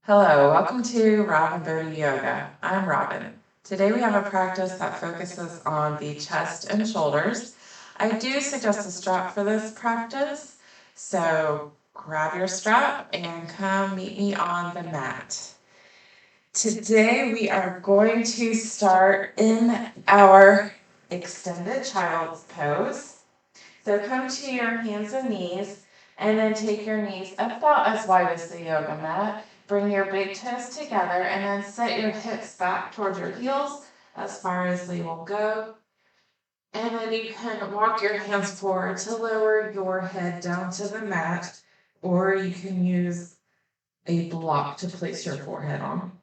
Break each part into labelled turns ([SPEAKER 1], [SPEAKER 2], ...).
[SPEAKER 1] Hello, welcome to Robin Bodhi Yoga. I'm Robin. Today we have a practice that focuses on the chest and shoulders. I do suggest a strap for this practice, so grab your strap and come meet me on the mat. Today we are going to start in our extended child's pose. So come to your hands and knees, and then take your knees about as wide as the yoga mat. Bring your big toes together, and then set your hips back towards your heels as far as they will go. And then you can walk your hands forward to lower your head down to the mat, or you can use a block to place your forehead on.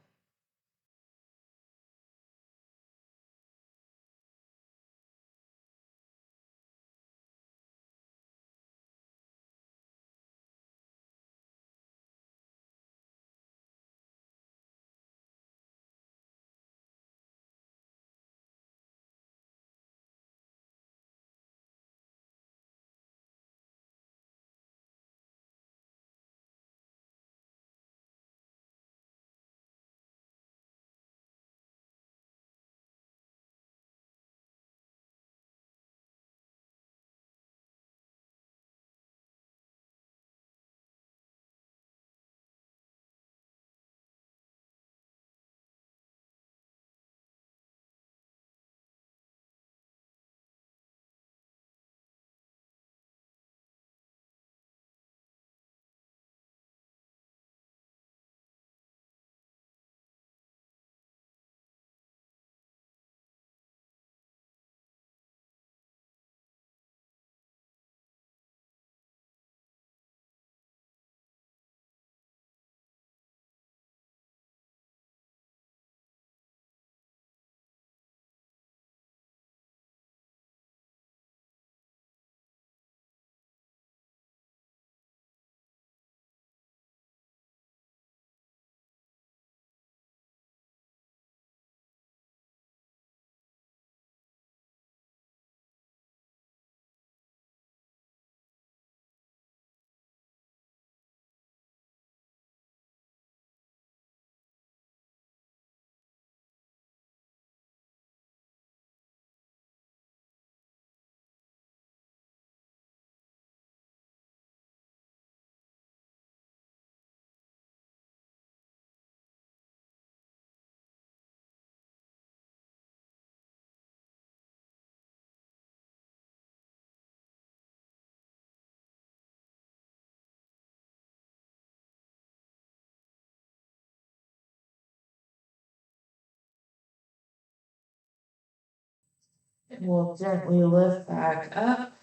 [SPEAKER 1] We'll gently lift back up,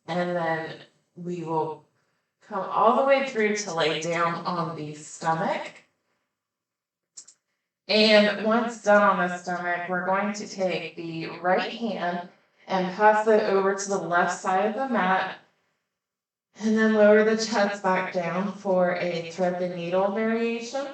[SPEAKER 1] and then we will come all the way through to lay down on the stomach. And once done on the stomach, we're going to take the right hand and pass it over to the left side of the mat, and then lower the chest back down for a thread the needle variation.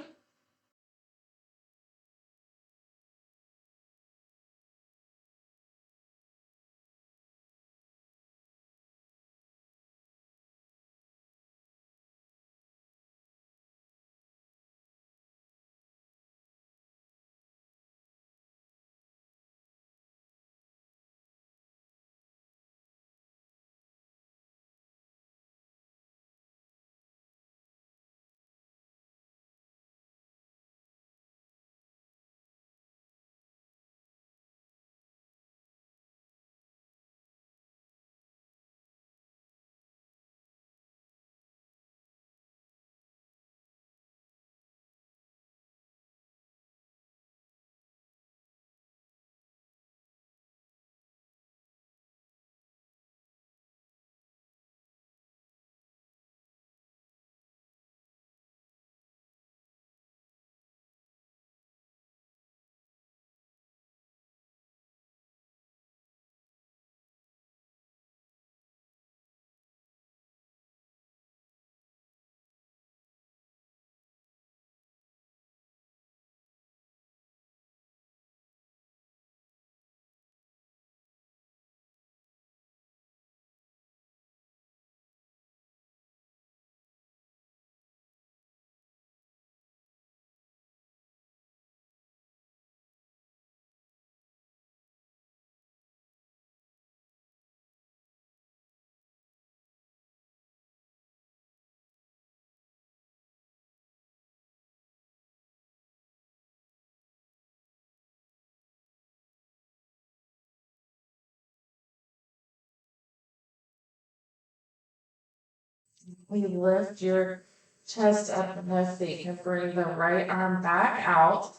[SPEAKER 1] we lift your chest up enough that you can bring the right arm back out.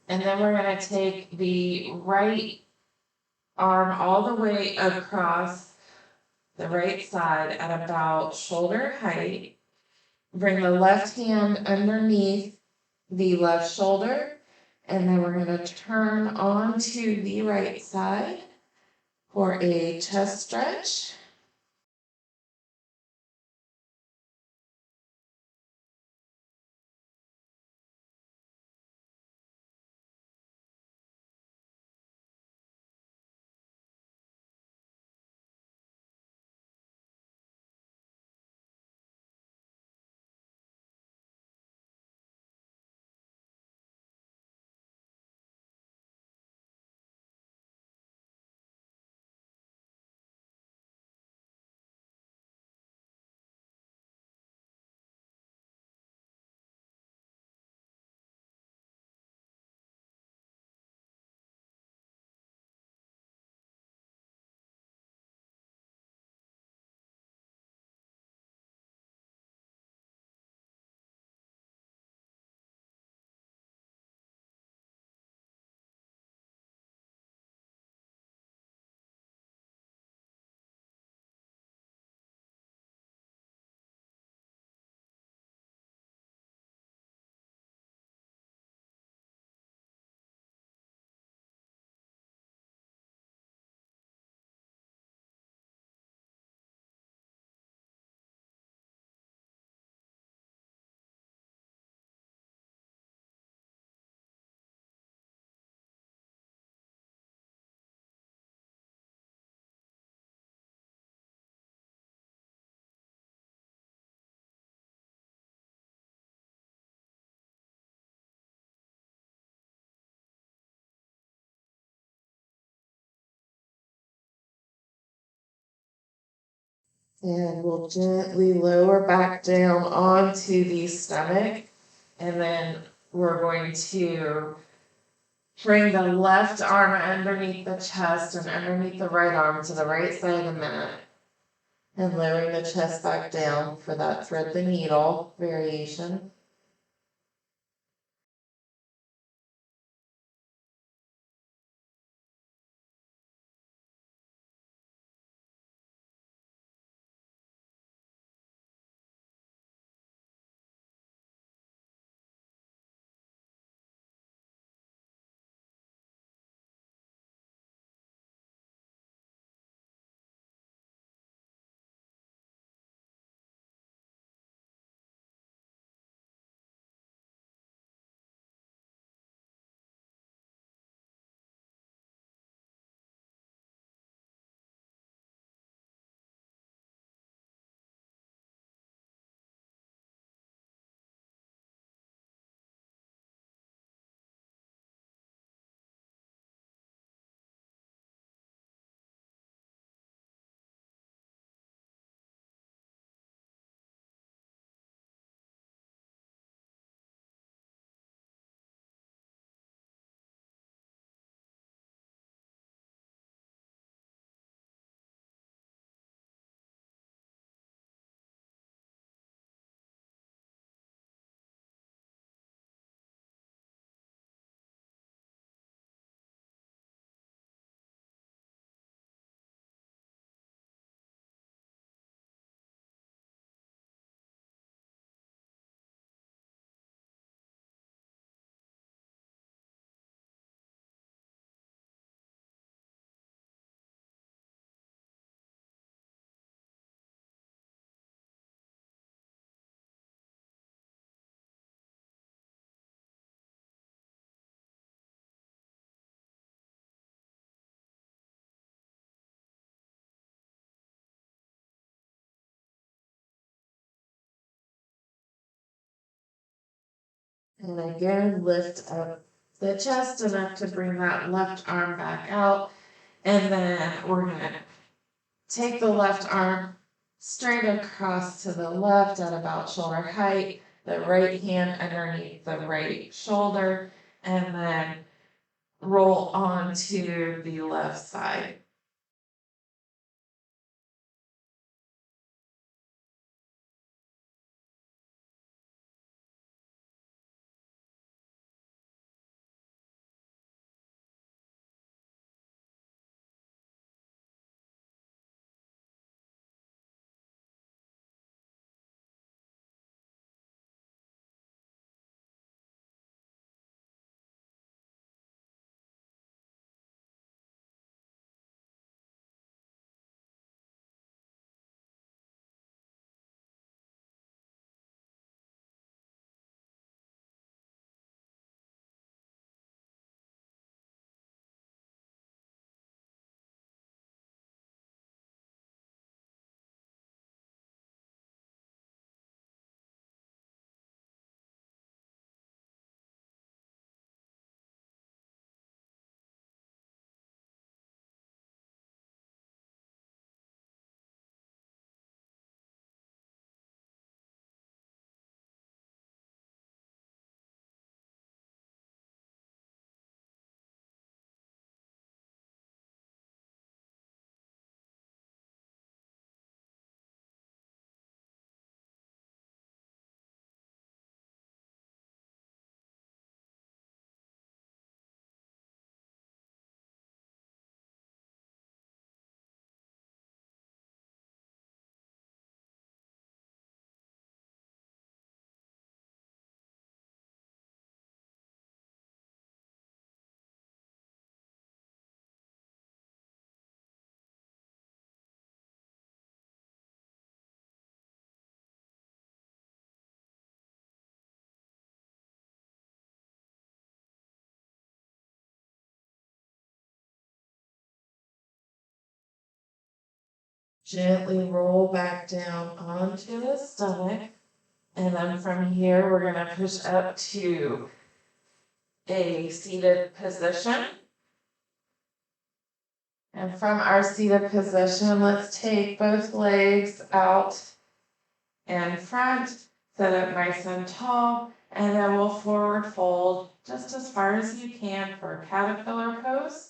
[SPEAKER 1] And then we're gonna take the right arm all the way across the right side at about shoulder height. Bring the left hand underneath the left shoulder, and then we're gonna turn onto the right side for a chest stretch. And we'll gently lower back down onto the stomach. And then we're going to bring the left arm underneath the chest and underneath the right arm to the right side a minute. And lowering the chest back down for that thread the needle variation. And again, lift up the chest enough to bring that left arm back out. And then we're gonna take the left arm straight across to the left at about shoulder height, the right hand underneath the right shoulder, and then roll onto the left side. Gently roll back down onto the stomach. And then from here, we're going to push up to a seated position. And from our seated position, let's take both legs out in front, sit up nice and tall, and then we'll forward fold just as far as you can for caterpillar pose.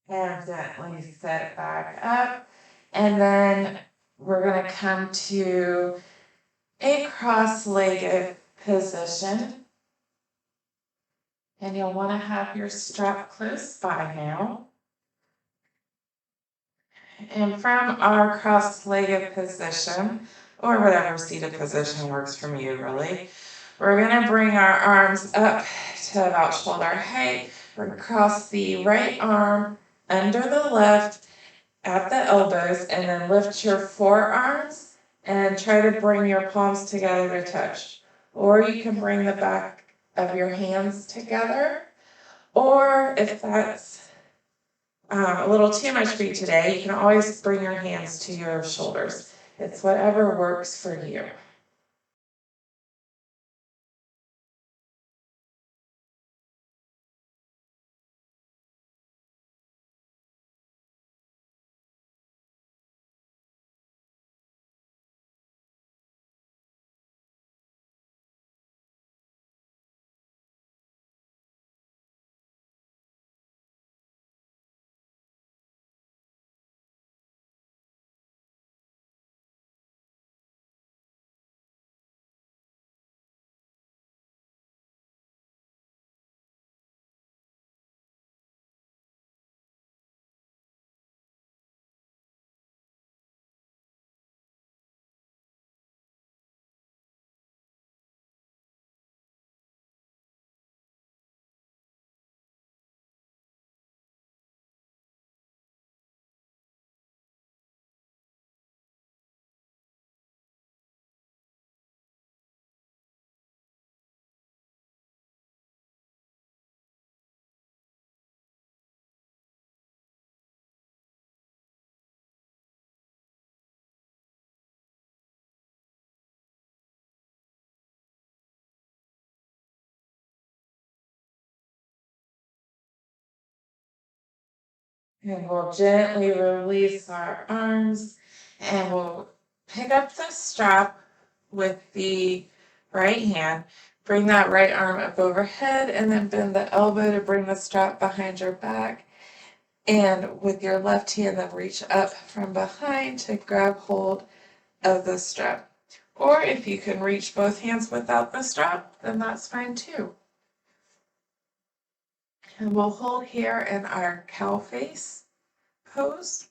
[SPEAKER 1] And gently set back up. And then we're going to come to a cross-legged position. And you'll want to have your strap close by now. And from our cross-legged position, or whatever seated position works for you really, we're going to bring our arms up to about shoulder height. We're going to cross the right arm under the left at the elbows, and then lift your forearms and try to bring your palms together to touch. Or you can bring the back of your hands together. Or if that's a little too much for you today, you can always bring your hands to your shoulders. It's whatever works for you. And we'll gently release our arms, and we'll pick up the strap with the right hand. Bring that right arm up overhead, and then bend the elbow to bring the strap behind your back. And with your left hand, then reach up from behind to grab hold of the strap. Or if you can reach both hands without the strap, then that's fine too. And we'll hold here in our cow face pose.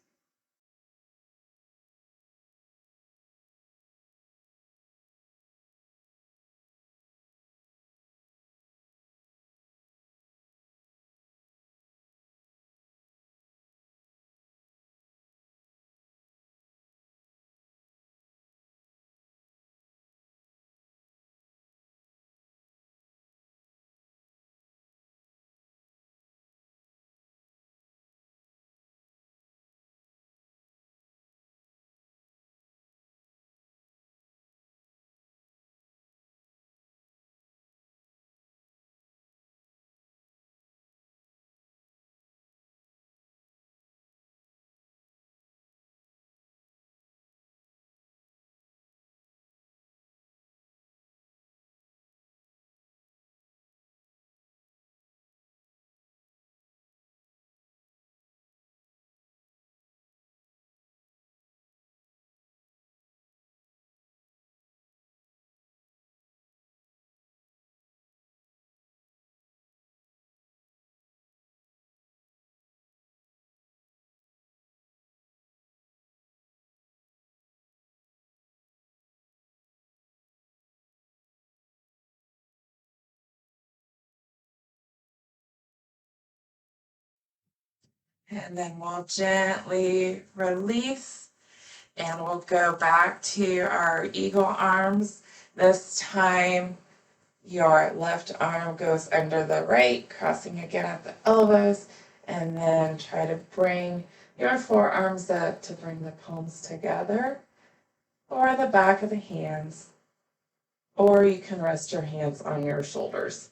[SPEAKER 1] And then we'll gently release and we'll go back to our eagle arms. This time your left arm goes under the right, crossing again at the elbows, and then try to bring your forearms up to bring the palms together, or the back of the hands, or you can rest your hands on your shoulders.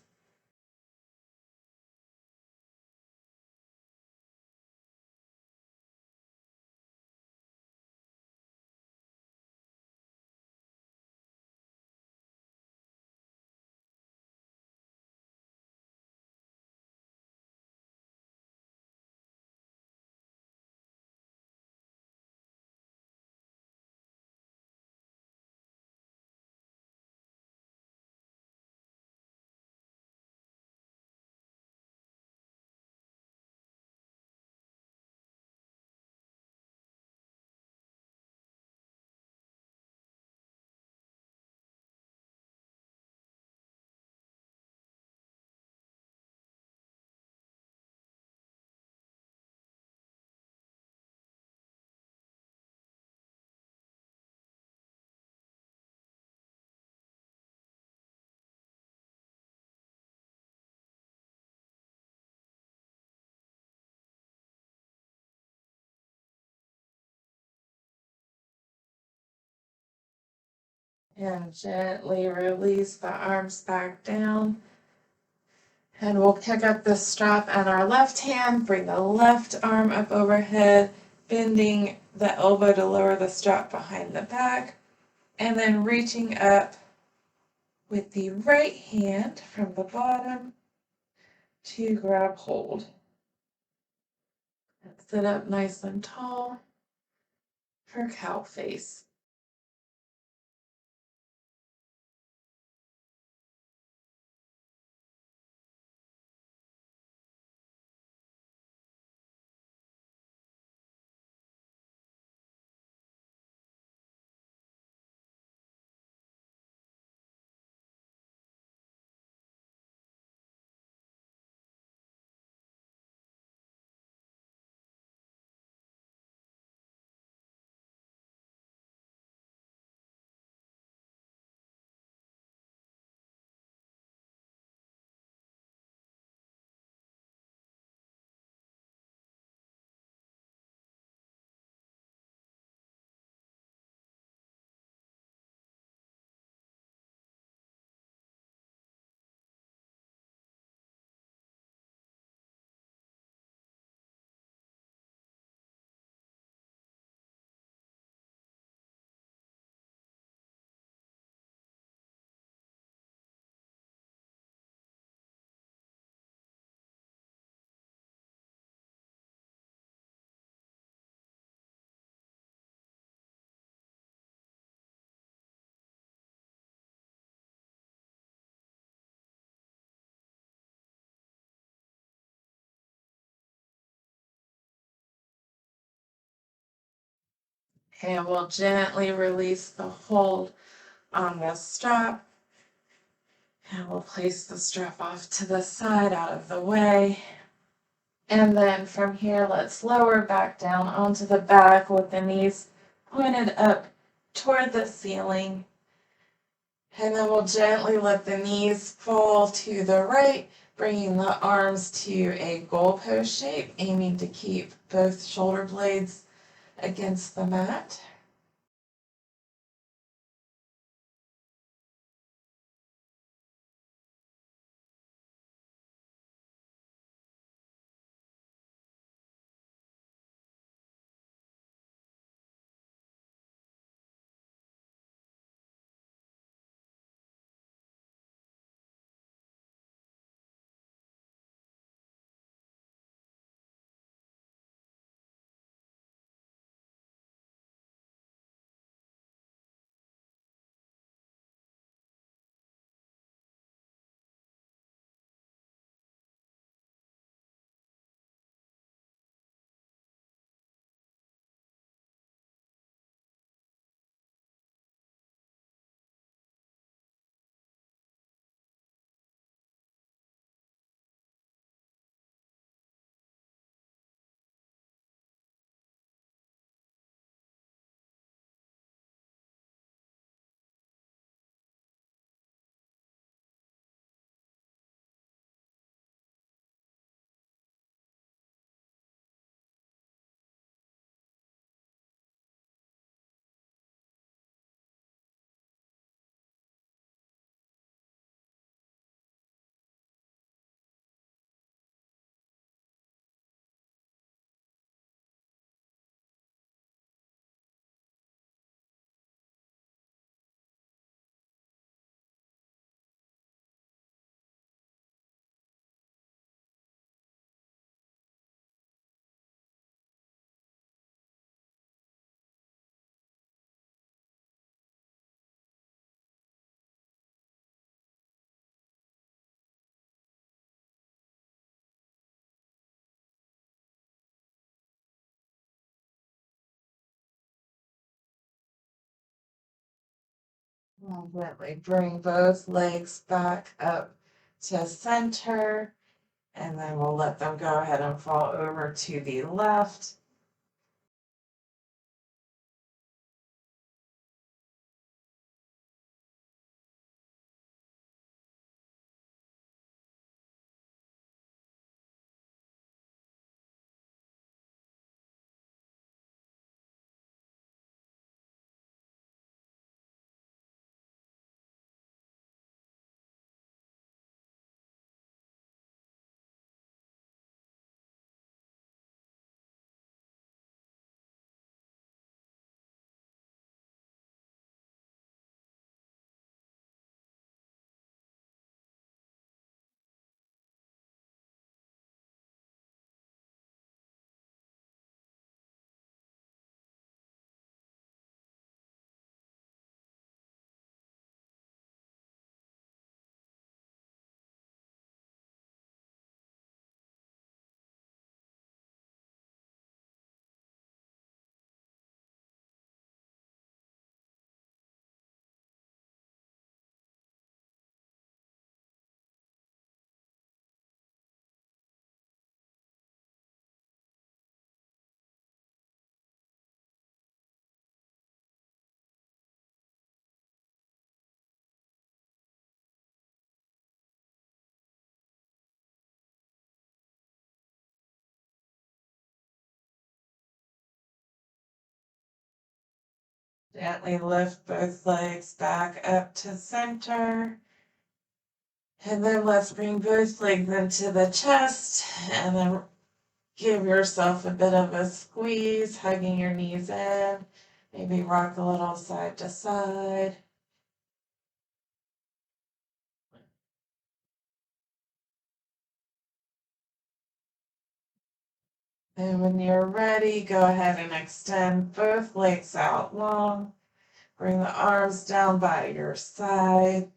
[SPEAKER 1] And gently release the arms back down. And we'll pick up the strap on our left hand, bring the left arm up overhead, bending the elbow to lower the strap behind the back, and then reaching up with the right hand from the bottom to grab hold. And sit up nice and tall for cow face. And we'll gently release the hold on the strap. And we'll place the strap off to the side, out of the way. And then from here, let's lower back down onto the back with the knees pointed up toward the ceiling. And then we'll gently let the knees fall to the right, bringing the arms to a goalpost shape, aiming to keep both shoulder blades against the mat. Gently bring both legs back up to center, and then we'll let them go ahead and fall over to the left. Gently lift both legs back up to center. And then let's bring both legs into the chest and then give yourself a bit of a squeeze, hugging your knees in. Maybe rock a little side to side. And when you're ready, go ahead and extend both legs out long. Bring the arms down by your side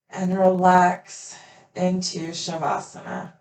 [SPEAKER 1] and relax into Shavasana.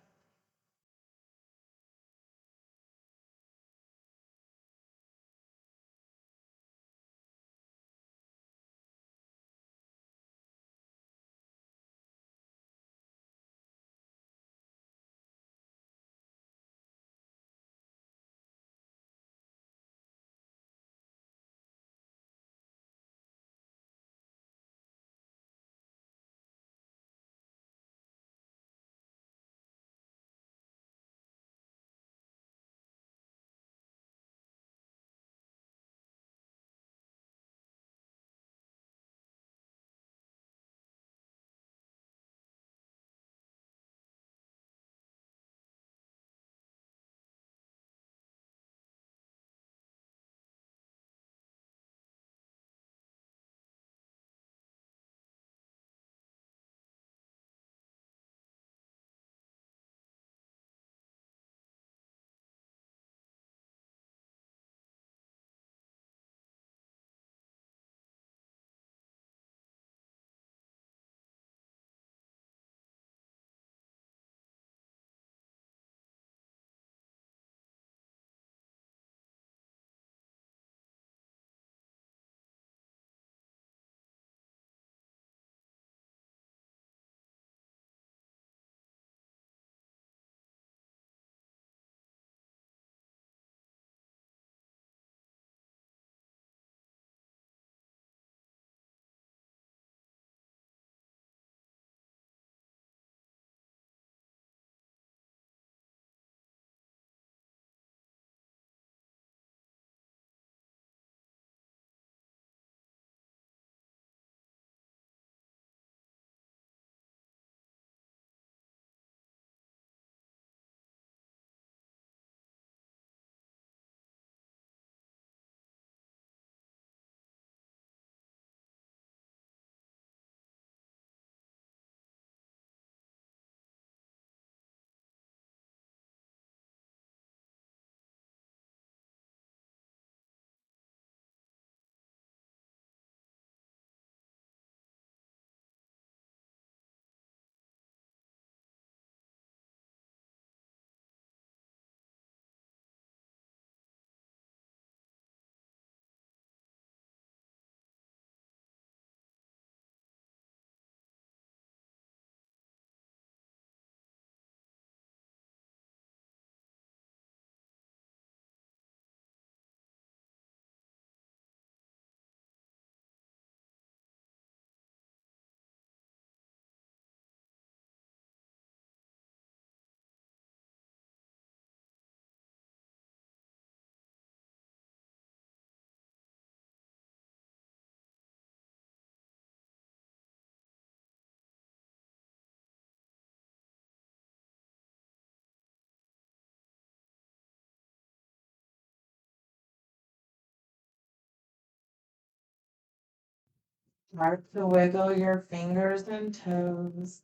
[SPEAKER 1] Start to wiggle your fingers and toes.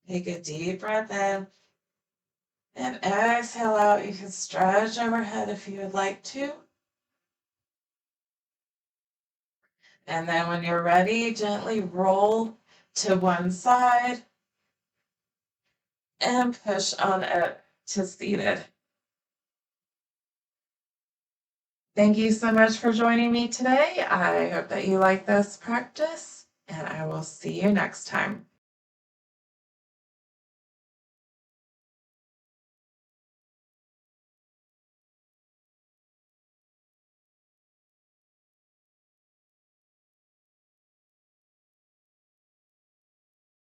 [SPEAKER 1] Take a deep breath in and exhale out. You can stretch overhead if you would like to. And then when you're ready, gently roll to one side and push on up to seated. Thank you so much for joining me today. I hope that you like this practice, and I will see you next time.